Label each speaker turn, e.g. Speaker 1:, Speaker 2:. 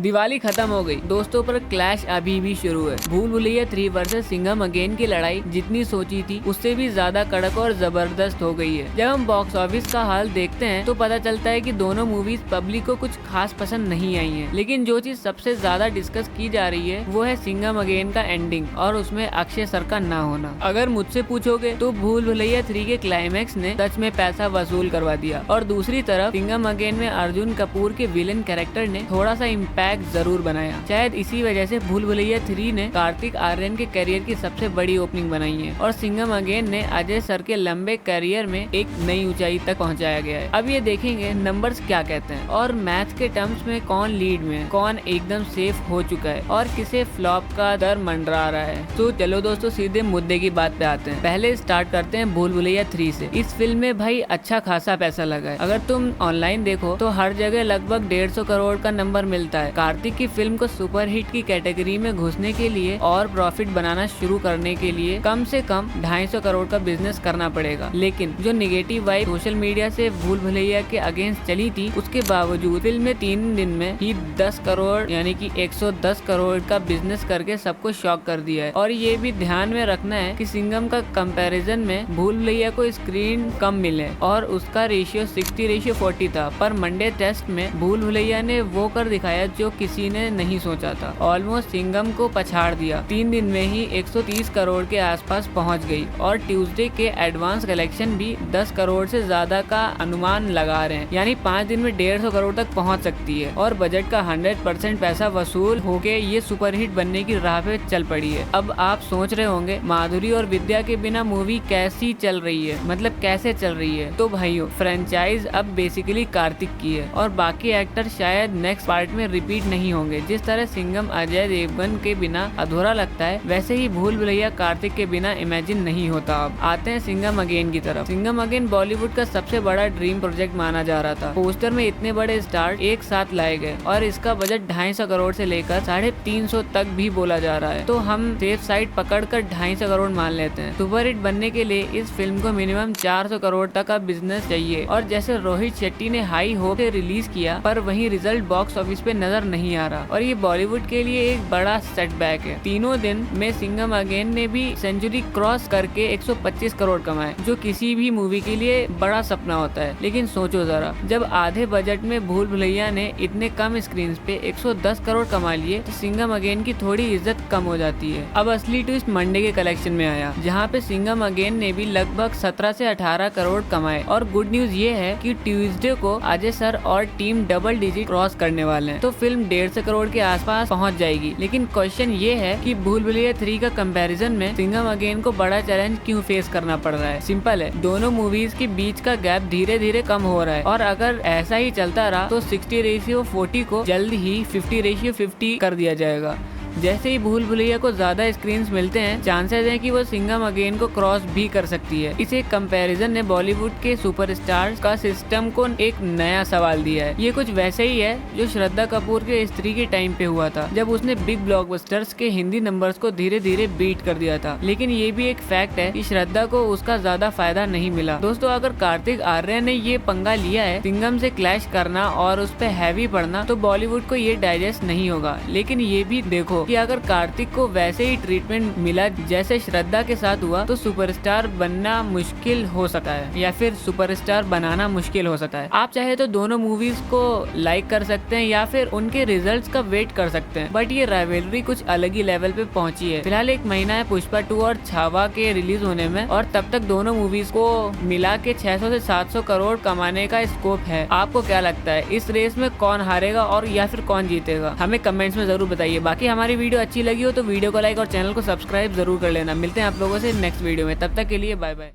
Speaker 1: दिवाली खत्म हो गई, दोस्तों पर क्लैश अभी भी शुरू है। भूल भुलैया 3 वर्सेस सिंघम अगेन की लड़ाई जितनी सोची थी उससे भी ज्यादा कड़क और जबरदस्त हो गई है। जब हम बॉक्स ऑफिस का हाल देखते हैं तो पता चलता है कि दोनों मूवीज पब्लिक को कुछ खास पसंद नहीं आई हैं। लेकिन जो चीज सबसे ज्यादा डिस्कस की जा रही है वो है सिंघम अगेन का एंडिंग और उसमें अक्षय सर का ना होना। अगर मुझसे पूछोगे तो भूल भुलैया 3 के क्लाइमैक्स ने सच में पैसा वसूल करवा दिया, और दूसरी तरफ सिंघम अगेन में अर्जुन कपूर के विलेन कैरेक्टर ने थोड़ा सा इम्पैक्ट जरूर बनाया। शायद इसी वजह से भूल भुलैया 3 ने कार्तिक आर्यन के करियर की सबसे बड़ी ओपनिंग बनाई है और सिंघम अगेन ने अजय सर के लंबे करियर में एक नई ऊंचाई तक पहुंचाया गया है। अब ये देखेंगे नंबर्स क्या कहते हैं और मैथ के टर्म्स में कौन लीड में है, कौन एकदम सेफ हो चुका है और किसे फ्लॉप का डर मंडरा रहा है। तो चलो दोस्तों सीधे मुद्दे की बात पे आते हैं। पहले स्टार्ट करते हैं भूल भुलैया 3 से। इस फिल्म में भाई अच्छा खासा पैसा लगा है। अगर तुम ऑनलाइन देखो तो हर जगह लगभग 150 करोड़ का नंबर मिलता है। कार्तिक की फिल्म को सुपर हिट की कैटेगरी में घुसने के लिए और प्रॉफिट बनाना शुरू करने के लिए कम से कम 250 करोड़ का बिजनेस करना पड़ेगा। लेकिन जो निगेटिव वाइब सोशल मीडिया से भूल भुलैया के अगेंस्ट चली थी उसके बावजूद फिल्म में 3 दिन में ही 10 करोड़ यानी कि 110 करोड़ का बिजनेस करके सबको शॉक कर दिया है। और ये भी ध्यान में रखना है कि सिंघम का कंपैरिजन में भूल भुलैया को स्क्रीन कम मिले और उसका रेशियो 60:40 था, पर मंडे टेस्ट में भूल भुलैया ने वो कर दिखाया जो किसी ने नहीं सोचा था। ऑलमोस्ट सिंघम को पछाड़ दिया। 3 दिन में ही 130 करोड़ के आसपास पहुंच गई और ट्यूसडे के एडवांस कलेक्शन भी 10 करोड़ से ज्यादा का अनुमान लगा रहे हैं, यानी 5 दिन में 150 करोड़ तक पहुंच सकती है और बजट का 100% पैसा वसूल होके ये सुपरहिट बनने की राह पे चल पड़ी है। अब आप सोच रहे होंगे माधुरी और विद्या के बिना मूवी कैसी चल रही है, मतलब कैसे चल रही है। तो भाइयों फ्रेंचाइज अब बेसिकली कार्तिक की है और बाकी एक्टर शायद नेक्स्ट पार्ट में रिपीट नहीं होंगे। जिस तरह सिंघम अजय देवगन के बिना अधूरा लगता है वैसे ही भूल भुलैया कार्तिक के बिना इमेजिन नहीं होता। अब आते हैं सिंघम अगेन की तरफ। सिंघम अगेन बॉलीवुड का सबसे बड़ा ड्रीम प्रोजेक्ट माना जा रहा था। पोस्टर में इतने बड़े स्टार एक साथ लाए गए और इसका बजट 250 करोड़ से लेकर 350 तक भी बोला जा रहा है। तो हम सेफ साइड पकड़कर 250 करोड़ मान लेते हैं। सुपरहिट बनने के लिए इस फिल्म को मिनिमम 400 करोड़ तक का बिजनेस चाहिए। और जैसे रोहित शेट्टी ने हाई होप से रिलीज किया पर वही रिजल्ट बॉक्स ऑफिस पे नजर नहीं आ रहा और ये बॉलीवुड के लिए एक बड़ा सेटबैक है। तीनों दिन में सिंघम अगेन ने भी सेंचुरी क्रॉस करके 125 करोड़ कमाए, जो किसी भी मूवी के लिए बड़ा सपना होता है। लेकिन सोचो जरा, जब आधे बजट में भूल भुलैया ने इतने कम स्क्रीन पे 110 करोड़ कमा लिए तो सिंघम अगेन की थोड़ी इज्जत कम हो जाती है। अब असली ट्विस्ट मंडे के कलेक्शन में आया, जहाँ पे सिंघम अगेन ने भी लगभग 17 से 18 करोड़ कमाए। और गुड न्यूज ये है कि ट्यूसडे को अजय सर और टीम डबल डिजिट क्रॉस करने वाले हैं, तो फिल्म 150 करोड़ के आसपास पहुंच जाएगी। लेकिन क्वेश्चन ये है कि भूल भुलैया 3 का कंपैरिजन में सिंघम अगेन को बड़ा चैलेंज क्यों फेस करना पड़ रहा है। सिंपल है, दोनों मूवीज के बीच का गैप धीरे धीरे कम हो रहा है और अगर ऐसा ही चलता रहा तो 60:40 को जल्द ही 50:50 कर दिया जाएगा। जैसे ही भूल भुलैया को ज्यादा स्क्रीन्स मिलते हैं चांसेस हैं कि वो सिंघम अगेन को क्रॉस भी कर सकती है। इस एक कंपैरिजन ने बॉलीवुड के सुपरस्टार्स का सिस्टम को एक नया सवाल दिया है। ये कुछ वैसे ही है जो श्रद्धा कपूर के स्त्री के टाइम पे हुआ था, जब उसने बिग ब्लॉकबस्टर्स के हिंदी नंबर्स को धीरे धीरे बीट कर दिया था। लेकिन ये भी एक फैक्ट है कि श्रद्धा को उसका ज्यादा फायदा नहीं मिला। दोस्तों अगर कार्तिक आर्यन ने ये पंगा लिया है सिंघम से क्लैश करना और उस पर हैवी पड़ना, तो बॉलीवुड को ये डाइजेस्ट नहीं होगा। लेकिन ये भी देखो कि अगर कार्तिक को वैसे ही ट्रीटमेंट मिला जैसे श्रद्धा के साथ हुआ तो सुपरस्टार बनना मुश्किल हो सकता है या फिर सुपरस्टार बनाना मुश्किल हो सकता है। आप चाहे तो दोनों मूवीज को लाइक कर सकते हैं या फिर उनके रिजल्ट्स का वेट कर सकते हैं, बट ये राइवलरी कुछ अलग ही लेवल पे पहुंची है। फिलहाल 1 महीना है पुष्पा 2 और छावा के रिलीज होने में और तब तक दोनों मूवीज को मिला के 600 से 700 करोड़ कमाने का स्कोप है। आपको क्या लगता है इस रेस में कौन हारेगा और या फिर कौन जीतेगा? हमें कमेंट्स में जरूर बताइए। बाकी हमारी वीडियो अच्छी लगी हो तो वीडियो को लाइक और चैनल को सब्सक्राइब जरूर कर लेना। मिलते हैं आप लोगों से नेक्स्ट वीडियो में, तब तक के लिए बाय बाय।